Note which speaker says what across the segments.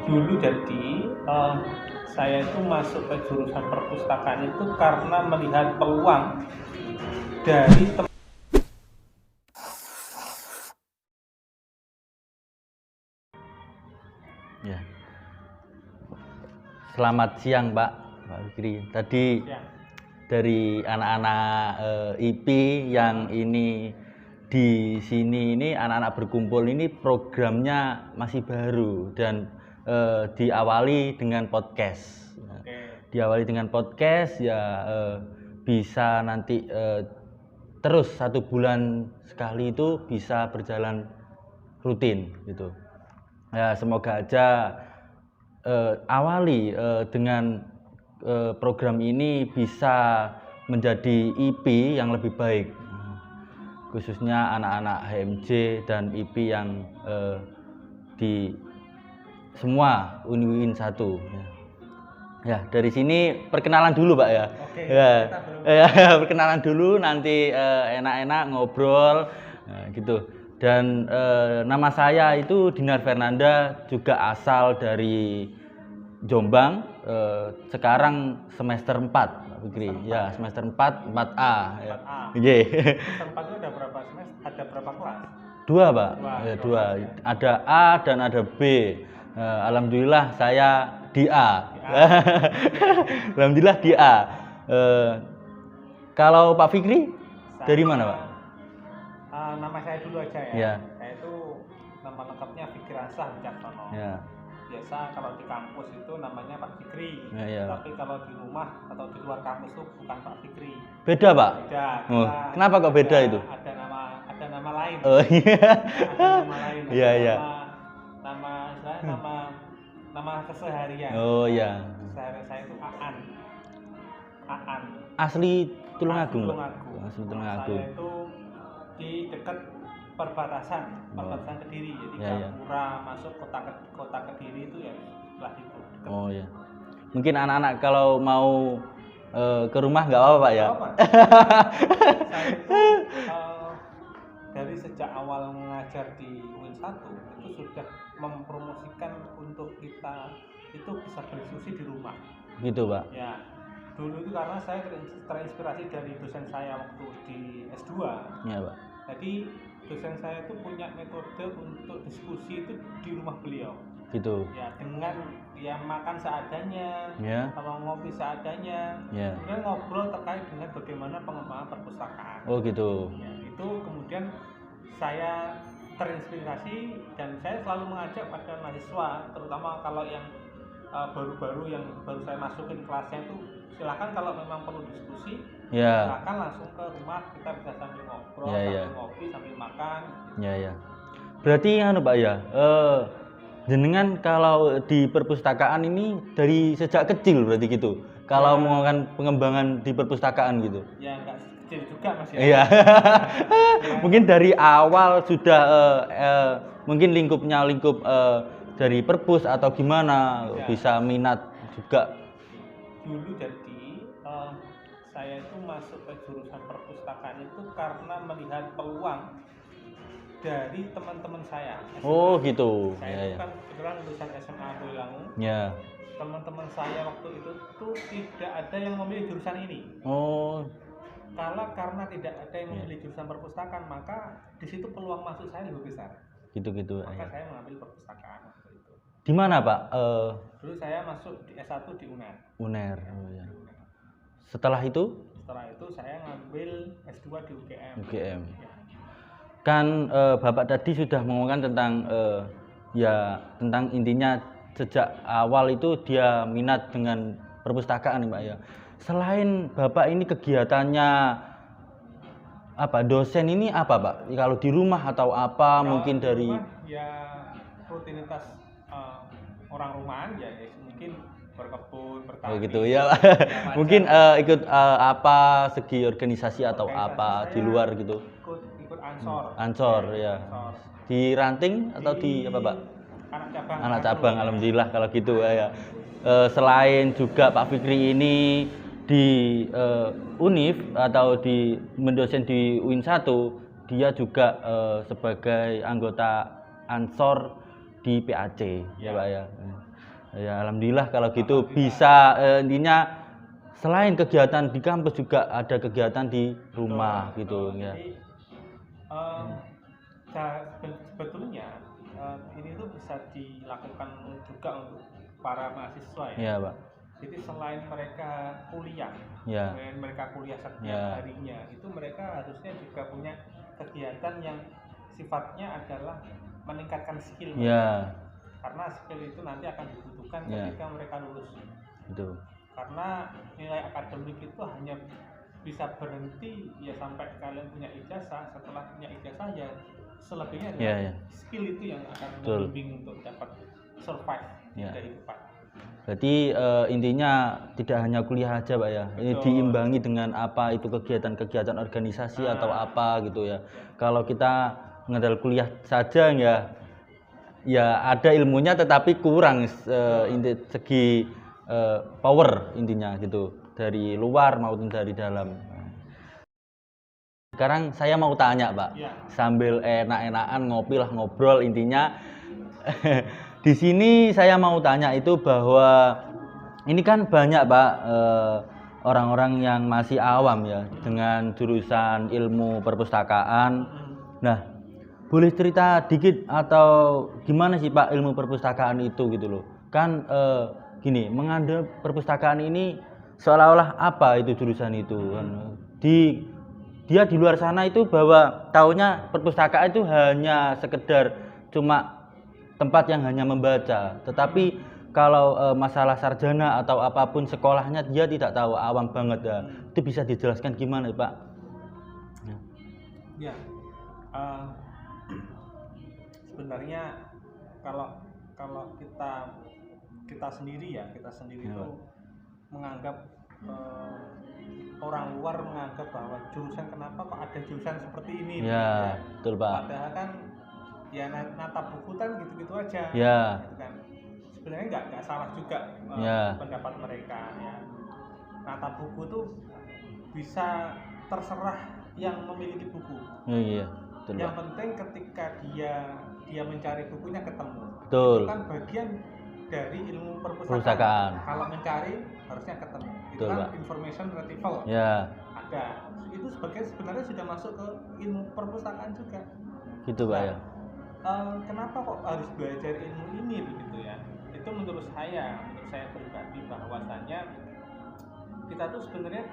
Speaker 1: Dulu jadi saya itu masuk ke jurusan perpustakaan itu karena melihat peluang dari
Speaker 2: Ya. Selamat siang Pak Fikri. Tadi
Speaker 1: ya,
Speaker 2: dari anak-anak IP yang ini di sini ini anak-anak berkumpul ini programnya masih baru dan diawali dengan podcast. Diawali dengan podcast ya bisa nanti terus 1 bulan sekali itu bisa berjalan rutin gitu. Ya semoga aja awali dengan program ini bisa menjadi IP yang lebih baik, khususnya anak-anak HMJ dan IP yang di semua Uniwin 1. Ya dari sini perkenalan dulu Pak ya.
Speaker 1: Oke,
Speaker 2: ya perkenalan dulu nanti enak-enak ngobrol gitu. Dan nama saya itu Dinar Fernanda, juga asal dari Jombang, sekarang semester 4 Pak Fikri. Ya, semester 4, 4A.
Speaker 1: 4A.
Speaker 2: Iya.
Speaker 1: Semester 4 itu ada berapa semester? Ada berapa kelas?
Speaker 2: 2 Pak.
Speaker 1: Dua.
Speaker 2: Ada A dan ada B. Alhamdulillah saya di A. Alhamdulillah di A. Kalau Pak Fikri dari mana Pak?
Speaker 1: Nama saya dulu aja ya.
Speaker 2: Ya.
Speaker 1: Saya itu nama lengkapnya Fikri Ansah Wicaksono.
Speaker 2: Ya.
Speaker 1: Biasa kalau di kampus itu namanya Pak Fikri.
Speaker 2: Ya.
Speaker 1: Tapi kalau di rumah atau di luar kampus itu bukan Pak Fikri.
Speaker 2: Beda Pak?
Speaker 1: Beda.
Speaker 2: Kenapa kok beda itu?
Speaker 1: Ada nama lain.
Speaker 2: Oh iya.
Speaker 1: Ada nama lain.
Speaker 2: Iya iya.
Speaker 1: Nama keseharian.
Speaker 2: Oh iya.
Speaker 1: Keseharian saya itu Aan.
Speaker 2: Asli Tulungagung. Asli Tulungagung.
Speaker 1: Saya itu di dekat perbatasan Kediri, jadi Gapura masuk kota Kediri itu ya sebelah itu. Dekat.
Speaker 2: Oh ya. Mungkin anak-anak kalau mau ke rumah nggak apa-apa Pak ya?
Speaker 1: Saya itu dari sejak awal mengajar di UIN 1 itu sudah mempromosikan untuk kita itu bisa berdiskusi di rumah.
Speaker 2: Gitu Pak.
Speaker 1: Ya. Dulu itu karena saya terinspirasi dari dosen saya waktu di S2.
Speaker 2: Iya Pak.
Speaker 1: Jadi dosen saya itu punya metode untuk diskusi itu di rumah beliau.
Speaker 2: Gitu.
Speaker 1: Ya dengan dia makan seadanya, sama ngopi seadanya, kemudian ngobrol terkait dengan bagaimana pengembangan perpustakaan.
Speaker 2: Oh gitu.
Speaker 1: Ya, itu kemudian saya terinspirasi dan saya selalu mengajak pada mahasiswa, terutama kalau yang baru-baru yang baru saya masukin kelasnya itu silakan kalau memang perlu diskusi, silakan langsung ke rumah, kita bisa sambil ngobrol, sambil ngopi, sambil makan.
Speaker 2: Ya. Berarti Pak ya, jenengan kalau di perpustakaan ini dari sejak kecil berarti gitu. Kalau melakukan pengembangan di perpustakaan gitu.
Speaker 1: Ya enggak kecil juga Mas ya.
Speaker 2: Iya. Mungkin dari awal sudah mungkin lingkup dari perpus atau gimana bisa minat juga.
Speaker 1: Dulu jadi saya itu masuk ke jurusan perpustakaan itu karena melihat peluang dari teman-teman saya.
Speaker 2: Oh gitu.
Speaker 1: Saya kan kebetulan lulusan SMA Boyolali.
Speaker 2: Ya.
Speaker 1: Teman-teman saya waktu itu tuh tidak ada yang memilih jurusan ini.
Speaker 2: Oh.
Speaker 1: Karena tidak ada yang memilih jurusan perpustakaan, maka di situ peluang masuk saya lebih besar.
Speaker 2: Gitu.
Speaker 1: Maka saya mengambil perpustakaan waktu itu.
Speaker 2: Di mana Pak?
Speaker 1: Dulu saya masuk di S1 di UNER.
Speaker 2: UNER. Oh ya. Setelah itu
Speaker 1: saya ngambil S2 di UGM.
Speaker 2: Ya. Kan Bapak tadi sudah mengomongkan tentang tentang intinya sejak awal itu dia minat dengan perpustakaan Pak ya. Selain Bapak ini kegiatannya apa? Dosen ini apa Pak? Kalau di rumah atau apa mungkin dari
Speaker 1: ya rutinitas orang rumahan ya mungkin berkebun, bertani.
Speaker 2: Oh gitu ya. Mungkin ikut apa segi organisasi atau apa di luar gitu.
Speaker 1: Ikut Ansor.
Speaker 2: Ansor ya. Di ranting atau di apa Pak? Anak cabang. Alhamdulillah kalau gitu ya. Selain juga Pak Fikri ini di Univ atau di mendosen di UIN 1, dia juga sebagai anggota Ansor di PAC ya Pak ya. Ya, alhamdulillah kalau gitu
Speaker 1: Alhamdulillah.
Speaker 2: bisa intinya selain kegiatan di kampus juga ada kegiatan di rumah gitu ya.
Speaker 1: Jadi sebetulnya ini tuh bisa dilakukan juga untuk para mahasiswa ya.
Speaker 2: Iya, Pak.
Speaker 1: Jadi selain mereka kuliah,
Speaker 2: Ya.
Speaker 1: selain mereka kuliah setiap
Speaker 2: Ya.
Speaker 1: harinya, itu mereka harusnya juga punya kegiatan yang sifatnya adalah meningkatkan skill mereka.
Speaker 2: Ya,
Speaker 1: Karena skill itu nanti akan dibutuhkan
Speaker 2: Ya.
Speaker 1: ketika mereka lulus.
Speaker 2: itu.
Speaker 1: Karena nilai akademik itu hanya bisa berhenti ya sampai kalian punya ijazah. Setelah punya ijazah ya selebihnya adalah
Speaker 2: Ya, ya.
Speaker 1: skill itu yang akan
Speaker 2: Betul.
Speaker 1: membimbing untuk dapat survive
Speaker 2: Ya.
Speaker 1: di kehidupan.
Speaker 2: Berarti intinya tidak hanya kuliah aja, Pak ya. Ini
Speaker 1: Betul.
Speaker 2: diimbangi dengan apa itu kegiatan-kegiatan organisasi atau apa gitu ya. Kalau kita ngandal kuliah saja ya ada ilmunya tetapi kurang segi power intinya gitu dari luar maupun dari dalam. Sekarang saya mau tanya, Pak.
Speaker 1: Ya.
Speaker 2: Sambil enak-enakan ngopi lah ngobrol intinya. Di sini saya mau tanya itu bahwa ini kan banyak, Pak, orang-orang yang masih awam ya dengan jurusan ilmu perpustakaan. Nah, boleh cerita dikit atau gimana sih, Pak, ilmu perpustakaan itu gitu loh. Kan gini, menganggap perpustakaan ini seolah-olah apa itu jurusan itu kan. Dia di luar sana itu bahwa taunya perpustakaan itu hanya sekedar cuma tempat yang hanya membaca, tetapi kalau masalah sarjana atau apapun sekolahnya dia tidak tahu, awam banget ya. Itu bisa dijelaskan gimana, Pak?
Speaker 1: Ya, sebenarnya kalau kita sendiri ya, kita sendiri itu menganggap orang luar menganggap bahwa jurusan kenapa kok ada jurusan seperti ini?
Speaker 2: Ya, betul, Pak.
Speaker 1: Padahal kan ya nata buku kan gitu-gitu aja.
Speaker 2: Ya.
Speaker 1: Gitu kan. Sebenarnya nggak salah juga
Speaker 2: Ya.
Speaker 1: pendapat mereka ya. Nata buku tuh bisa terserah yang memiliki buku.
Speaker 2: Iya, betul,
Speaker 1: Yang
Speaker 2: Pak.
Speaker 1: penting ketika dia mencari bukunya ketemu.
Speaker 2: Betul.
Speaker 1: Itu kan bagian dari ilmu
Speaker 2: Perpustakaan.
Speaker 1: Kalau mencari harusnya ketemu.
Speaker 2: Betul,
Speaker 1: Itu kan
Speaker 2: Pak.
Speaker 1: information retrieval.
Speaker 2: Ya,
Speaker 1: Ada. Itu sebenarnya sudah masuk ke ilmu perpustakaan juga.
Speaker 2: gitu, Pak ya.
Speaker 1: Kenapa kok harus belajar ilmu ini begitu ya? Itu menurut saya pribadi bahwasannya kita tuh sebenarnya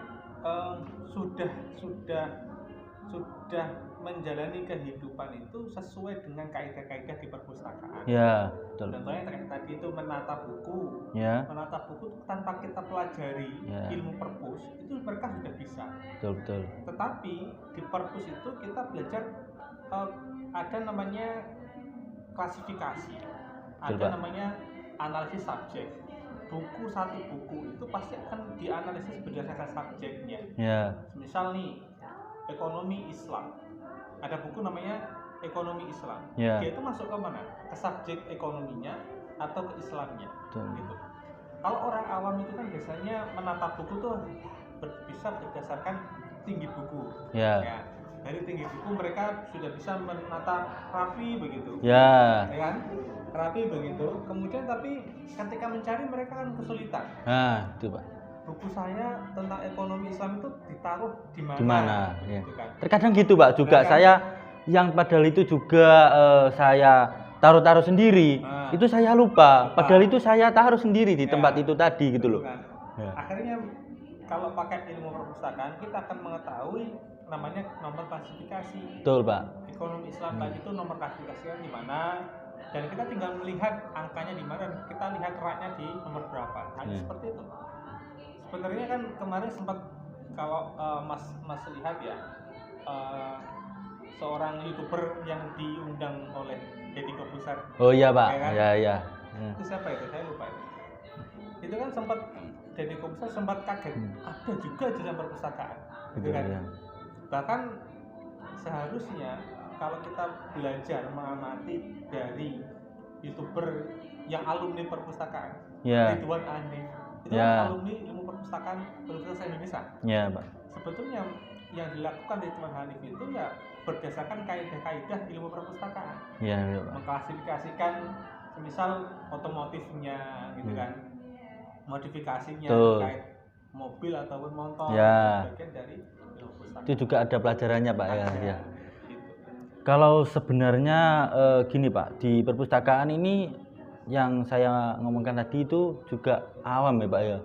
Speaker 1: sudah menjalani kehidupan itu sesuai dengan kaidah-kaidah di perpustakaan.
Speaker 2: Ya, betul.
Speaker 1: Contohnya tadi itu menata buku.
Speaker 2: Ya,
Speaker 1: Menata buku tanpa kita pelajari
Speaker 2: Ya.
Speaker 1: ilmu perpus itu mereka sudah bisa.
Speaker 2: betul, betul.
Speaker 1: Tetapi di perpus itu kita belajar ada namanya klasifikasi, ada
Speaker 2: Pak.
Speaker 1: namanya analisis subjek. Satu buku itu pasti akan dianalisis berdasarkan subjeknya.
Speaker 2: Ya,
Speaker 1: Misal nih, ekonomi Islam. Ada buku namanya ekonomi Islam.
Speaker 2: Ya.
Speaker 1: Dia itu masuk ke mana? Ke subjek ekonominya atau ke Islamnya.
Speaker 2: Betul.
Speaker 1: Gitu. Kalau orang awam itu kan biasanya menata buku tuh bisa berdasarkan tinggi buku.
Speaker 2: Ya.
Speaker 1: Dari tinggi buku mereka sudah bisa menata rapi begitu.
Speaker 2: Ya.
Speaker 1: Ya kan? Rapi begitu. Kemudian tapi ketika mencari mereka kan kesulitan.
Speaker 2: Nah, itu, Pak.
Speaker 1: Buku saya tentang ekonomi Islam itu ditaruh di mana?
Speaker 2: Di mana? Ya.
Speaker 1: Gitu kan.
Speaker 2: Terkadang gitu, Pak, juga
Speaker 1: Terkadang-
Speaker 2: saya yang padahal itu juga saya taruh-taruh sendiri.
Speaker 1: Nah.
Speaker 2: Itu saya lupa. Padahal itu saya taruh sendiri di
Speaker 1: Ya.
Speaker 2: tempat itu tadi gitu loh.
Speaker 1: Kan.
Speaker 2: Ya.
Speaker 1: Akhirnya kalau pakai ilmu perpustakaan kita akan mengetahui namanya nomor klasifikasi.
Speaker 2: Betul, Pak.
Speaker 1: Ekonomi Islam tadi itu nomor klasifikasinya di mana dan kita tinggal melihat angkanya di mana, kita lihat raknya di nomor berapa. Hanya seperti itu. Sebenarnya kan kemarin sempat kalau Mas lihat ya seorang YouTuber yang diundang oleh Deddy Corbuzier.
Speaker 2: Oh iya, Pak.
Speaker 1: Ya kan?
Speaker 2: Ya, ya.
Speaker 1: Itu siapa itu? Saya lupa. Itu kan sempat Deddy Corbuzier sempat kaget. Ada juga jurusan perpustakaan. Gitu kan?
Speaker 2: Ya.
Speaker 1: Bahkan seharusnya kalau kita belajar mengamati dari YouTuber yang alumni perpustakaan,
Speaker 2: Ya.
Speaker 1: Ridwan Hanif, itu
Speaker 2: Ya.
Speaker 1: kan alumni ilmu perpustakaan Universitas Indonesia.
Speaker 2: Ya, Pak.
Speaker 1: Sebetulnya yang dilakukan Ridwan Hanif itu ya berdasarkan kaidah-kaidah ilmu perpustakaan,
Speaker 2: Ya, ya, Pak.
Speaker 1: mengklasifikasikan misal otomotifnya gitu kan, modifikasinya
Speaker 2: Betul.
Speaker 1: terkait mobil ataupun motor,
Speaker 2: Ya.
Speaker 1: bagian dari ilmu pustaka.
Speaker 2: Itu juga ada pelajarannya Pak ya.
Speaker 1: Ada,
Speaker 2: Ya.
Speaker 1: gitu.
Speaker 2: Kalau sebenarnya gini Pak, di perpustakaan ini yang saya ngomongkan tadi itu juga awam ya Pak ya.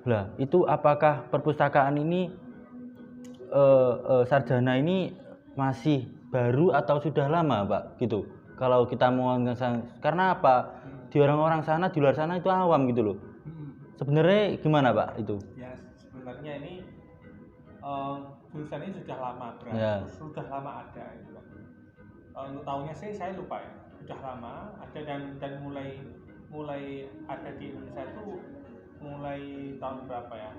Speaker 2: Lah, itu apakah perpustakaan ini sarjana ini masih baru atau sudah lama Pak gitu? Kalau kita mau karena apa? Di orang-orang sana, di luar sana itu awam gitu loh. Sebenarnya gimana Pak itu?
Speaker 1: Ya sebenarnya ini jurusan ini sudah lama berarti
Speaker 2: Ya.
Speaker 1: sudah lama ada gitu kan. Untuk tahunnya sih saya lupa ya, sudah lama ada dan mulai ada di Indonesia itu mulai tahun berapa ya,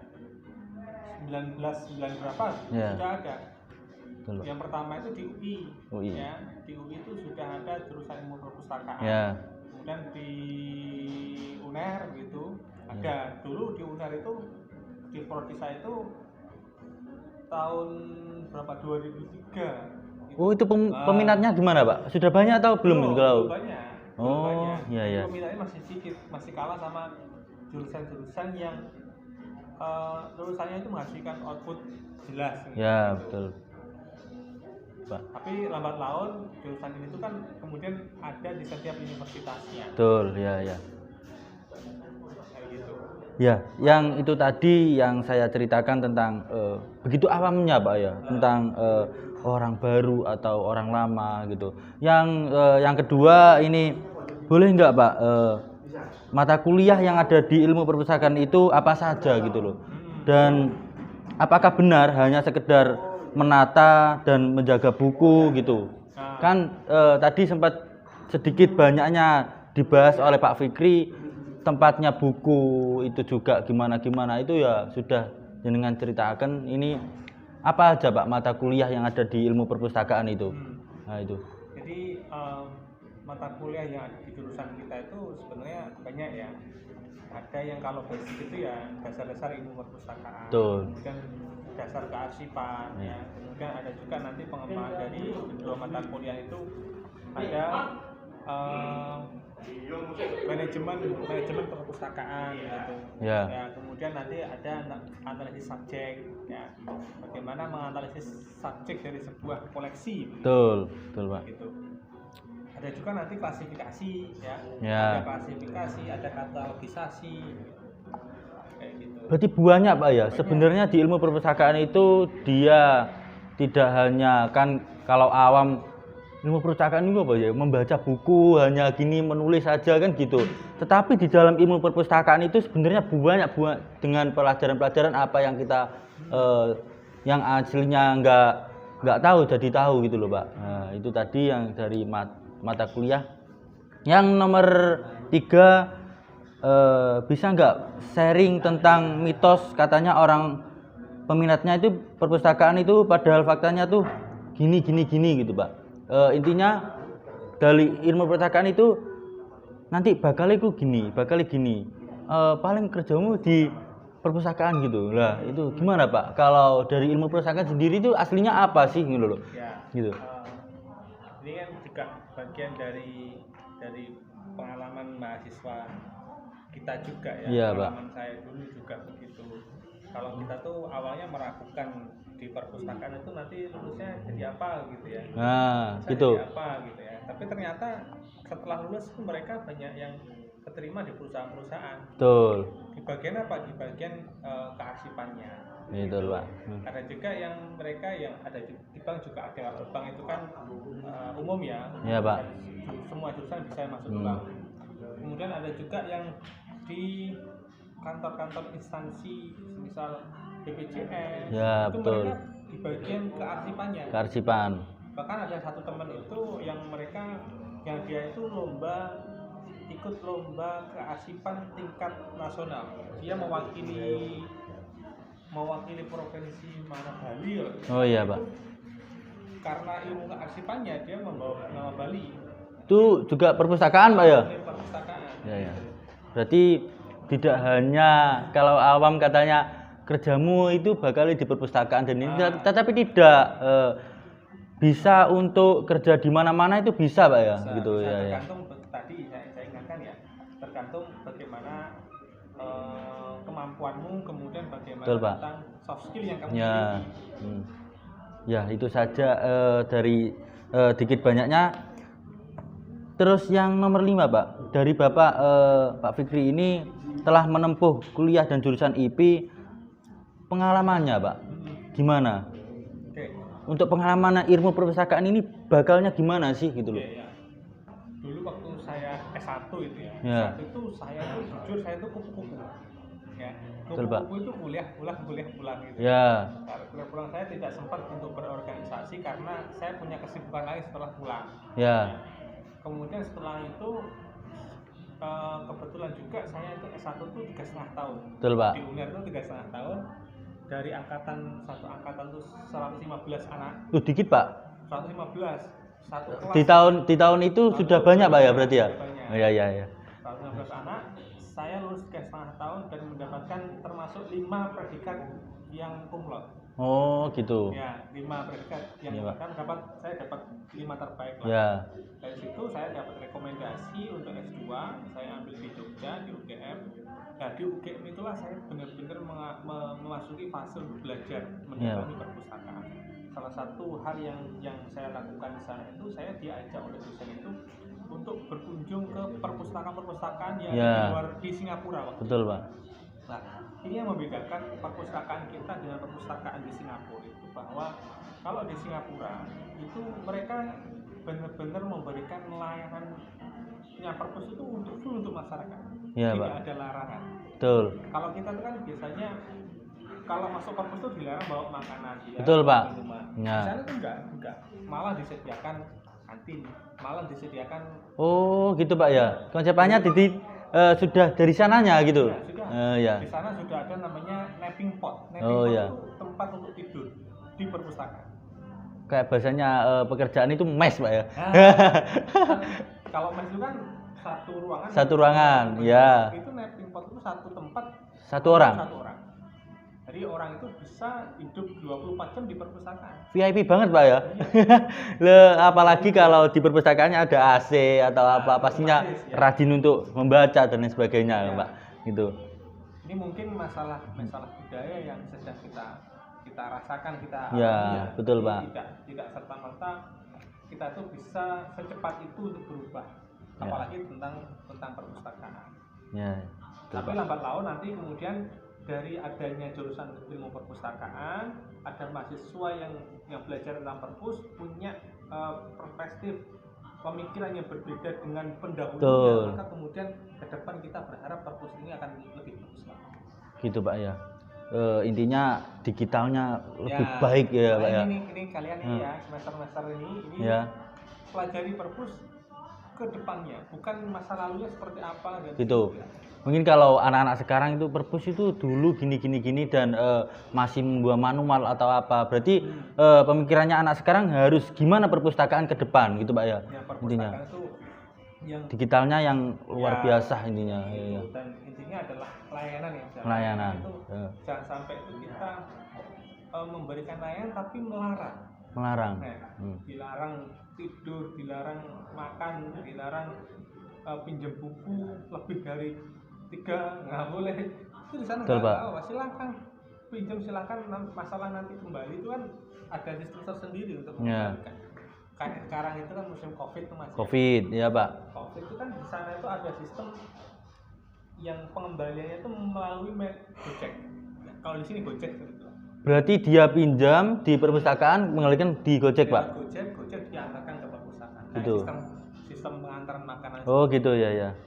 Speaker 1: 19 berapa
Speaker 2: Ya.
Speaker 1: sudah ada.
Speaker 2: Betul.
Speaker 1: Yang pertama itu di UI,
Speaker 2: UI.
Speaker 1: ya di UI itu sudah ada jurusan ilmu perpustakaan.
Speaker 2: Ya.
Speaker 1: Kemudian di UNER gitu ada. Dulu di UNER itu di prodi saya itu tahun berapa, 2003 gitu.
Speaker 2: Oh, itu peminatnya gimana Pak? Sudah banyak atau belum? Kalau
Speaker 1: Belum banyak.
Speaker 2: Oh,
Speaker 1: banyak.
Speaker 2: iya, iya.
Speaker 1: Peminatnya masih sedikit, masih kalah sama jurusan-jurusan yang lulusannya itu menghasilkan output jelas.
Speaker 2: ya,
Speaker 1: gitu.
Speaker 2: betul. Pak.
Speaker 1: Tapi lambat laun jurusan ini tuh kan kemudian ada di setiap universitasnya.
Speaker 2: Betul, ya, ya.
Speaker 1: Kayak gitu.
Speaker 2: Ya, yang itu tadi yang saya ceritakan tentang begitu awamnya Pak ya, tentang orang baru atau orang lama gitu. Yang kedua ini boleh nggak Pak mata kuliah yang ada di ilmu perpustakaan itu apa saja gitu loh. Dan apakah benar hanya sekedar menata dan menjaga buku gitu? Kan tadi sempat sedikit banyaknya dibahas oleh Pak Fikri, tempatnya buku itu juga gimana itu ya sudah jenengan ceritakan. Ini apa aja Pak mata kuliah yang ada di ilmu perpustakaan itu? Nah itu.
Speaker 1: Jadi mata kuliah yang ada di jurusan kita itu sebenarnya banyak ya. Ada yang kalau basic itu ya dasar-dasar ilmu perpustakaan.
Speaker 2: Betul.
Speaker 1: Kemudian dasar kearsipan ya. Kemudian ada juga nanti pengembangan dari kedua mata kuliah itu ada manajemen perpustakaan gitu.
Speaker 2: Ya.
Speaker 1: Ya, kemudian nanti ada analisis subjek ya. Bagaimana menganalisis subjek dari sebuah koleksi.
Speaker 2: Betul Pak.
Speaker 1: Gitu. Ada juga nanti klasifikasi ya.
Speaker 2: Ya.
Speaker 1: Ada klasifikasi, ada katalogisasi. Kayak gitu.
Speaker 2: Berarti banyak Pak ya. Sebenarnya di ilmu perpustakaan itu dia tidak hanya kan kalau awam ilmu perpustakaan itu apa ya, membaca buku hanya gini menulis saja kan gitu. Tetapi di dalam ilmu perpustakaan itu sebenarnya banyak dengan pelajaran-pelajaran apa yang kita yang aslinya nggak tahu jadi tahu gitu loh Pak. Nah, itu tadi yang dari mata kuliah. Yang nomor 3 bisa nggak sharing tentang mitos katanya orang peminatnya itu perpustakaan itu padahal faktanya tuh gini gitu Pak. Intinya dari ilmu perpustakaan itu nanti bakal gini. Paling kerjamu di perpustakaan gitu. Lah, itu gimana Pak? Kalau dari ilmu perpustakaan sendiri itu aslinya apa sih gitu loh?
Speaker 1: Ya.
Speaker 2: Gitu.
Speaker 1: Ini kan juga bagian dari pengalaman mahasiswa kita juga ya.
Speaker 2: Iya,
Speaker 1: Pengalaman saya dulu juga begitu. Kalau kita tuh awalnya meragukan di perpustakaan itu nanti lulusnya jadi apa gitu ya.
Speaker 2: Nah,
Speaker 1: bisa
Speaker 2: gitu.
Speaker 1: jadi apa gitu ya. Tapi ternyata setelah lulus itu mereka banyak yang keterima di perusahaan-perusahaan.
Speaker 2: Betul.
Speaker 1: Di bagian apa? Di bagian kearsipannya.
Speaker 2: Itu Pak.
Speaker 1: Ada juga yang mereka yang ada di bank juga ada. Kalau bank itu kan umum ya.
Speaker 2: Iya, Pak.
Speaker 1: Semua jurusan bisa masuk ke bank. Kemudian ada juga yang di kantor-kantor instansi misal BPJS.
Speaker 2: Ya,
Speaker 1: itu
Speaker 2: betul.
Speaker 1: mereka di bagian kearsipannya.
Speaker 2: Kearsipan.
Speaker 1: Bahkan ada satu teman itu yang dia itu ikut lomba kearsipan tingkat nasional. Dia mewakili provinsi mana, Bali ya.
Speaker 2: Oh iya Pak.
Speaker 1: Karena ilmu kearsipannya dia membawa nama Bali.
Speaker 2: Itu juga perpustakaan Pak ya?
Speaker 1: Perpustakaan.
Speaker 2: Ya. Berarti tidak hanya kalau awam katanya kerjamu itu bakal di perpustakaan dan ini, tetapi tidak bisa untuk kerja di mana-mana itu bisa Pak ya?
Speaker 1: Bisa,
Speaker 2: gitu
Speaker 1: bisa
Speaker 2: ya.
Speaker 1: tergantung tadi saya ingatkan tergantung bagaimana kemampuanmu, kemudian bagaimana
Speaker 2: Betul, Pak.
Speaker 1: tentang soft skill yang kamu
Speaker 2: Ya,
Speaker 1: miliki.
Speaker 2: ya itu saja dari dikit banyaknya. Terus yang nomor 5 Pak, dari Bapak Pak Fikri ini telah menempuh kuliah dan jurusan IP, pengalamannya Pak, gimana?
Speaker 1: Oke.
Speaker 2: Untuk pengalaman ilmu perpustakaan ini bakalnya gimana sih gitu loh?
Speaker 1: Oke, ya. Dulu waktu saya S1 itu ya,
Speaker 2: Ya.
Speaker 1: S1 itu saya tuh jujur saya tuh kupu-kupu. Ya.
Speaker 2: Betul, Pak.
Speaker 1: Kupu-kupu itu kuliah pulang gitu.
Speaker 2: Ya,
Speaker 1: Kalau kuliah pulang saya tidak sempat untuk berorganisasi karena saya punya kesibukan lain setelah pulang.
Speaker 2: ya,
Speaker 1: Kemudian setelah itu kebetulan juga saya itu S1 tuh 3,5 tahun.
Speaker 2: betul Pak.
Speaker 1: Di UNER itu 3,5 tahun. Dari satu angkatan tuh 115 anak.
Speaker 2: Dikit Pak.
Speaker 1: 115 satu kelas.
Speaker 2: Di tahun itu sudah banyak Pak ya berarti ya?
Speaker 1: Banyak.
Speaker 2: Oh, ya, ya, ya.
Speaker 1: 115 anak. Saya lulus 3,5 tahun dan mendapatkan termasuk 5 predikat yang cum laude.
Speaker 2: Oh gitu.
Speaker 1: Ya, 5 predikat yang
Speaker 2: Iya, Pak.
Speaker 1: kan saya dapat 5 terbaik lah.
Speaker 2: Ya,
Speaker 1: Dari situ saya dapat rekomendasi untuk S2, saya ambil di Jogja di UGM. Nah di UGM itulah saya benar-benar memasuki fase belajar mendalami perpustakaan. Salah satu hal yang saya lakukan di sana itu saya diajak oleh dosen itu untuk berkunjung ke perpustakaan-perpustakaan yang di Singapura waktu
Speaker 2: betul
Speaker 1: itu.
Speaker 2: Pak.
Speaker 1: Nah, ini yang membedakan perpustakaan kita dengan perpustakaan di Singapura itu bahwa kalau di Singapura itu mereka benar-benar memberikan layanannya perpus itu untuk masyarakat.
Speaker 2: Iya,
Speaker 1: Tidak
Speaker 2: Pak.
Speaker 1: ada larangan.
Speaker 2: Betul.
Speaker 1: Kalau kita itu kan biasanya kalau masuk perpus itu dilarang bawa makanan.
Speaker 2: Betul, Pak.
Speaker 1: Minuman.
Speaker 2: Ya.
Speaker 1: Di sana tuh enggak. Malah disediakan kantin, malah disediakan.
Speaker 2: Oh gitu Pak ya. Konsepannya sudah dari sananya gitu.
Speaker 1: Ya, sudah.
Speaker 2: Ya.
Speaker 1: Di sana sudah ada namanya napping pot. Napping
Speaker 2: Oh,
Speaker 1: pot
Speaker 2: ya.
Speaker 1: itu tempat untuk tidur di perpustakaan.
Speaker 2: Kayak bahasanya pekerjaan itu mes Pak ya.
Speaker 1: Kalau mes itu kan satu ruangan.
Speaker 2: Satu ruangan, ya.
Speaker 1: Itu napping pot itu satu tempat.
Speaker 2: Satu orang.
Speaker 1: Jadi orang itu bisa hidup 24 jam di perpustakaan.
Speaker 2: VIP banget Pak ya. Apalagi kalau di perpustakaannya ada AC atau apa, pastinya rajin untuk membaca dan lain sebagainya Pak. Gitu.
Speaker 1: Ini mungkin masalah budaya yang sedang kita rasakan, kita
Speaker 2: alami ya. Betul Pak.
Speaker 1: Tidak serta-merta kita tuh bisa secepat itu untuk berubah. Apalagi tentang perpustakaan.
Speaker 2: Ya.
Speaker 1: Tapi lambat laun nanti kemudian dari adanya jurusan ilmu perpustakaan, ada mahasiswa yang belajar tentang perpus punya perspektif pemikiran yang berbeda dengan pendahulunya, maka kemudian ke depan kita berharap perpus ini akan lebih bagus lagi.
Speaker 2: Gitu Pak ya. Intinya digitalnya lebih baik ya Pak ya.
Speaker 1: Ini kalian ya semester ini
Speaker 2: ya.
Speaker 1: Pelajari perpus ke depannya, bukan masa lalunya seperti apa dan
Speaker 2: gitu. Mungkin kalau anak-anak sekarang itu perpus itu dulu gini dan masih membuat manual atau apa. Berarti pemikirannya anak sekarang harus gimana perpustakaan ke depan gitu Pak ya. Intinya.
Speaker 1: Itu yang
Speaker 2: digitalnya yang luar biasa intinya.
Speaker 1: Itu, dan intinya adalah layanan ya.
Speaker 2: Layanan.
Speaker 1: Itu, jangan sampai itu kita memberikan layanan tapi melarang. Dilarang tidur, dilarang makan, dilarang pinjam buku lebih dari 3, nggak boleh. Itu di sana nggak tahu. Silakan pinjam, silakan. Masalah nanti kembali itu kan ada sistem tersendiri untuk mengembalikan. Kayak sekarang itu kan musim COVID itu masih.
Speaker 2: COVID, ya Pak.
Speaker 1: COVID itu kan di sana itu ada sistem yang pengembaliannya itu melalui Gojek. Kalau di sini Gojek gitu.
Speaker 2: Berarti dia pinjam di perpustakaan mengembalikan di Gojek, Pak?
Speaker 1: Gojek diantarkan ke perpustakaan.
Speaker 2: Gitu.
Speaker 1: Sistem pengantaran makanan.
Speaker 2: Oh gitu ya.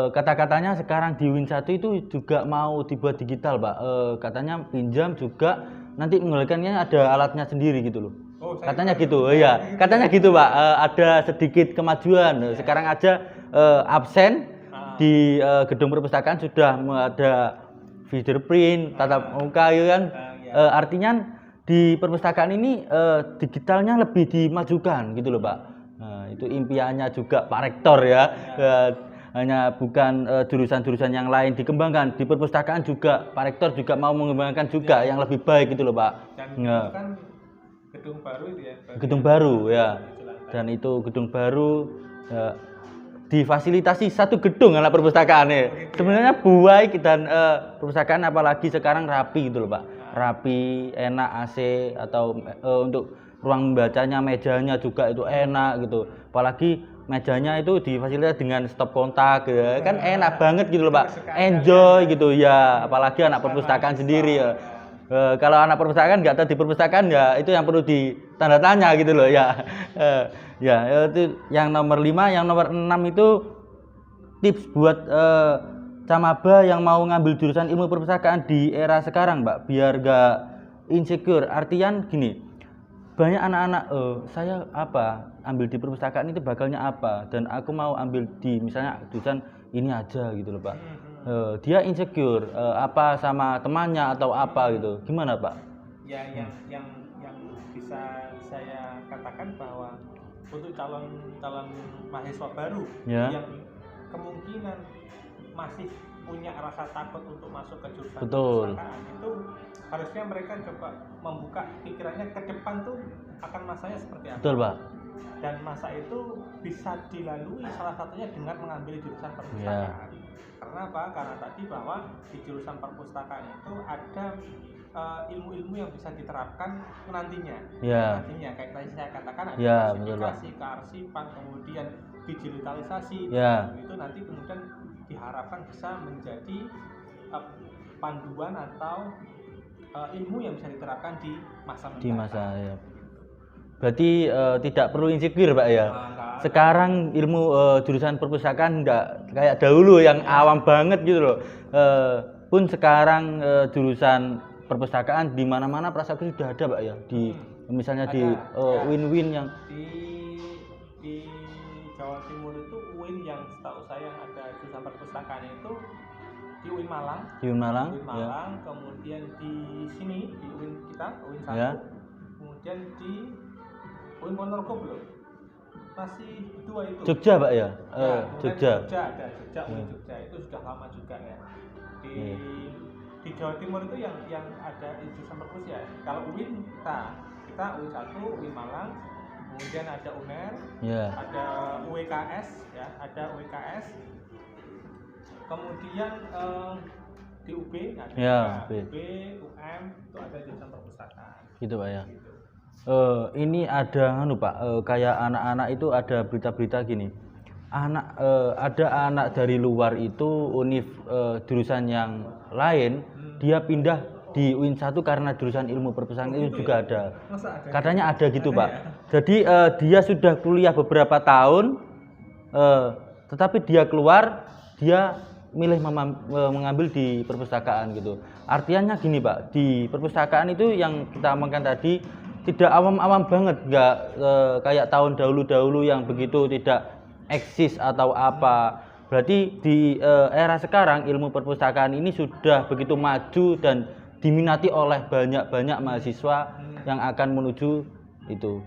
Speaker 2: Kata-katanya sekarang di Win1 itu juga mau dibuat digital, Pak. Katanya pinjam juga nanti mengembalikannya ada alatnya sendiri gitu loh. Katanya gitu. Katanya gitu, Pak. Ada sedikit kemajuan. Sekarang aja absen di gedung perpustakaan sudah ada fingerprint, tatap muka ya kan. Artinya di perpustakaan ini digitalnya lebih dimajukan gitu loh, Pak. Itu impiannya juga Pak Rektor ya. Hanya bukan jurusan-jurusan yang lain dikembangkan, di perpustakaan juga Pak Rektor juga mau mengembangkan juga yang lebih baik gitu loh, Pak.
Speaker 1: Dan itu kan gedung baru itu ya.
Speaker 2: Gedung baru ya. Dan itu gedung baru difasilitasi satu gedung anak perpustakaannya. Sebenarnya baik dan perpustakaan apalagi sekarang rapi gitu loh Pak. Rapi, enak AC atau untuk ruang membacanya, mejanya juga itu enak gitu. Apalagi mejanya itu difasilitasi dengan stop kontak ya. Kan enak banget gitu loh Pak. Enjoy gitu ya, apalagi anak perpustakaan sendiri ya. Kalau anak perpustakaan nggak tahu di perpustakaan ya itu yang perlu ditanda tanya gitu loh ya. Ya itu yang nomor 5, yang nomor 6 itu tips buat camaba yang mau ngambil jurusan ilmu perpustakaan di era sekarang Mbak, biar gak insecure. Artian gini, banyak anak-anak saya ambil di perpustakaan itu bakalnya apa, dan aku mau ambil di misalnya jurusan ini aja gitu loh Pak. Dia insecure apa sama temannya atau apa gitu, gimana Pak?
Speaker 1: Ya yang bisa saya katakan bahwa untuk calon mahasiswa baru yang kemungkinan masih punya rasa takut untuk masuk ke jurusan perpustakaan, itu harusnya mereka coba membuka pikirannya ke depan tuh akan masanya seperti apa.
Speaker 2: Betul Pak.
Speaker 1: Dan masa itu bisa dilalui salah satunya dengan mengambil jurusan perpustakaan. Karena apa? Karena tadi bahwa di jurusan perpustakaan itu ada ilmu-ilmu yang bisa diterapkan nantinya. Nantinya kayak tadi saya katakan ada klasifikasi, kearsipan, kemudian digitalisasi. Itu nanti kemudian diharapkan bisa menjadi panduan atau ilmu yang bisa diterapkan di masa mendatang.
Speaker 2: Berarti tidak perlu insecure Pak ya. Sekarang ilmu jurusan perpustakaan enggak kayak dahulu yang awam banget gitu loh. Pun sekarang jurusan perpustakaan di mana-mana prasasti sudah ada Pak ya. Di misalnya ada, di UIN yang
Speaker 1: di Jawa Timur itu UIN yang setahu saya yang ada jurusan perpustakaan itu di UIN Malang. Kemudian di sini di UIN kita UIN 1. Kemudian di UIN Ponorogo belum. Masih 2 itu.
Speaker 2: Jogja Pak ya?
Speaker 1: Jogja ada, UIN Jogja itu sudah lama juga ya. Di Jawa Timur itu yang ada jurusan perpus ya. Kalau UIN kita UIN 1, UIN Malang, kemudian ada UNER, ada UWKS ya, kemudian di UB ada UB, UM itu ada jurusan perpustakaan.
Speaker 2: Gitu Pak ya. Ini ada Pak, kayak anak-anak itu ada berita-berita gini. Ada anak dari luar itu univ jurusan yang lain, dia pindah di UIN 1 karena jurusan ilmu perpustakaan itu juga ada. Katanya ada gitu Pak. Jadi dia sudah kuliah beberapa tahun, tetapi dia keluar, dia milih mengambil di perpustakaan gitu. Artinya gini Pak, di perpustakaan itu yang kita omongkan tadi tidak awam-awam banget, nggak kayak tahun dahulu-dahulu yang begitu tidak eksis atau apa. Berarti di era sekarang ilmu perpustakaan ini sudah begitu maju dan diminati oleh banyak mahasiswa yang akan menuju itu.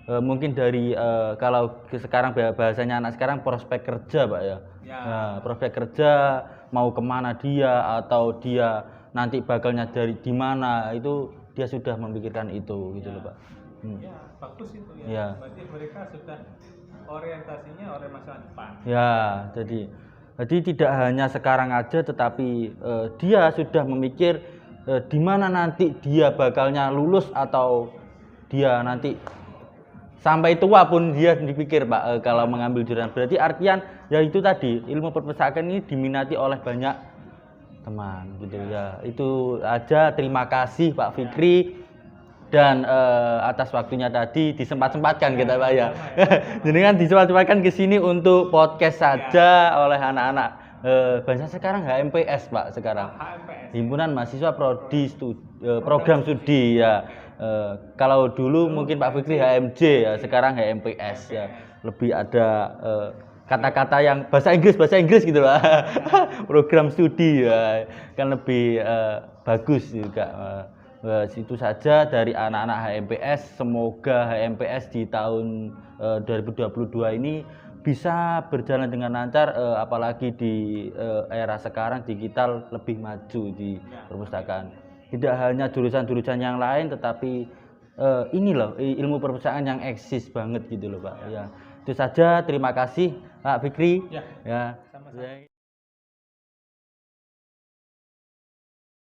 Speaker 2: Mungkin dari kalau sekarang bahasanya anak sekarang prospek kerja Pak ya. Nah, prospek kerja mau kemana dia atau dia nanti bakalnya dari di mana, itu dia sudah memikirkan itu gitu loh Pak.
Speaker 1: Ya bagus itu ya. Berarti mereka sudah orientasinya masa depan.
Speaker 2: Jadi tidak hanya sekarang aja, tetapi dia sudah memikir di mana nanti dia bakalnya lulus atau dia nanti sampai tua pun dia dipikir Pak kalau mengambil jurusan. Berarti artian ya itu tadi, ilmu perpustakaan ini diminati oleh banyak teman gitu ya. Itu aja, terima kasih Pak Fikri dan atas waktunya tadi disempat-sempatkan kita Pak ya. Jadi kan disempat-sempatkan ke sini untuk podcast saja oleh anak-anak bahasa sekarang HMPS Pak sekarang. Himpunan Mahasiswa Prodi Program Studi ya. Kalau dulu mungkin Pak Fikri HMJ ya, sekarang HMPS ya. Lebih ada kata-kata yang bahasa Inggris gitu lah. Program studi ya, kan lebih bagus juga. Itu saja dari anak-anak HMPS. Semoga HMPS di tahun 2022 ini bisa berjalan dengan lancar, apalagi di era sekarang digital lebih maju di perpustakaan. Tidak hanya jurusan-jurusan yang lain, tetapi ini loh ilmu perpustakaan yang eksis banget gitu loh Pak ya. Itu saja, terima kasih Pak Fikri.
Speaker 1: Ya,
Speaker 2: Ya.
Speaker 1: sama-sama.